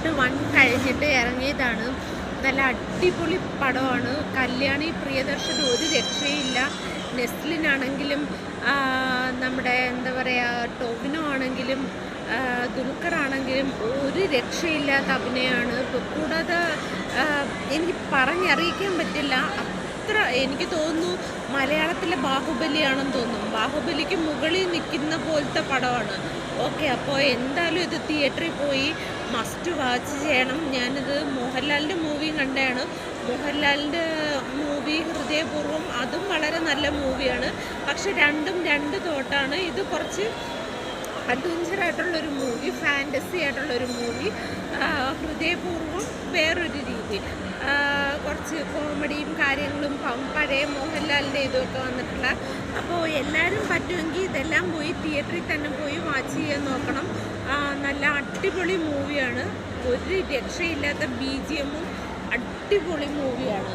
Part 1 കഴിഞ്ഞിട്ട് ഇറങ്ങിയതാണ്. നല്ല അടിപൊളി പടമാണ്. കല്യാണി പ്രിയദർശൻ ഒരു രക്ഷയില്ല. നെസ്ലിനാണെങ്കിലും നമ്മുടെ എന്താ പറയുക, ടൊവിനോ ആണെങ്കിലും ദുൽഖറാണെങ്കിലും ഒരു രക്ഷയില്ലാത്ത അഭിനയമാണ്. കൂടാതെ എനിക്ക് പറഞ്ഞറിയിക്കാൻ പറ്റില്ല, അത്ര എനിക്ക് തോന്നുന്നു മലയാളത്തിലെ ബാഹുബലിയാണെന്ന് തോന്നുന്നു. ബാഹുബലിക്ക് മുകളിൽ നിൽക്കുന്ന പോലത്തെ പടമാണ്. ഓക്കെ, അപ്പോൾ എന്തായാലും ഇത് തിയേറ്ററിൽ പോയി മസ്റ്റ് വാച്ച് ചെയ്യണം. ഞാനിത് മോഹൻലാലിൻ്റെ മൂവിയും കണ്ടാണ്. മോഹൻലാലിൻ്റെ മൂവി ഹൃദയപൂർവ്വം അതും വളരെ നല്ല മൂവിയാണ്. പക്ഷെ രണ്ടും രണ്ട് തോട്ടാണ്. ഇത് കുറച്ച് അഡ്വഞ്ചറായിട്ടുള്ളൊരു മൂവി, ഫാൻറ്റസി ആയിട്ടുള്ളൊരു മൂവി. ഹൃദയപൂർവ്വം വേറൊരു രീതി, കുറച്ച് കോമഡിയും കാര്യങ്ങളും പഴയ മോഹൻലാലിൻ്റെ ഇതൊക്കെ വന്നിട്ടുള്ള. അപ്പോൾ എല്ലാവരും പറ്റുമെങ്കിൽ ഇതെല്ലാം പോയി തിയേറ്ററിൽ തന്നെ പോയി വാച്ച് ചെയ്യാൻ നോക്കണം. നല്ല അടിപൊളി മൂവിയാണ്. ഒരു രക്ഷയില്ലാത്ത BGM, അടിപൊളി മൂവിയാണ്.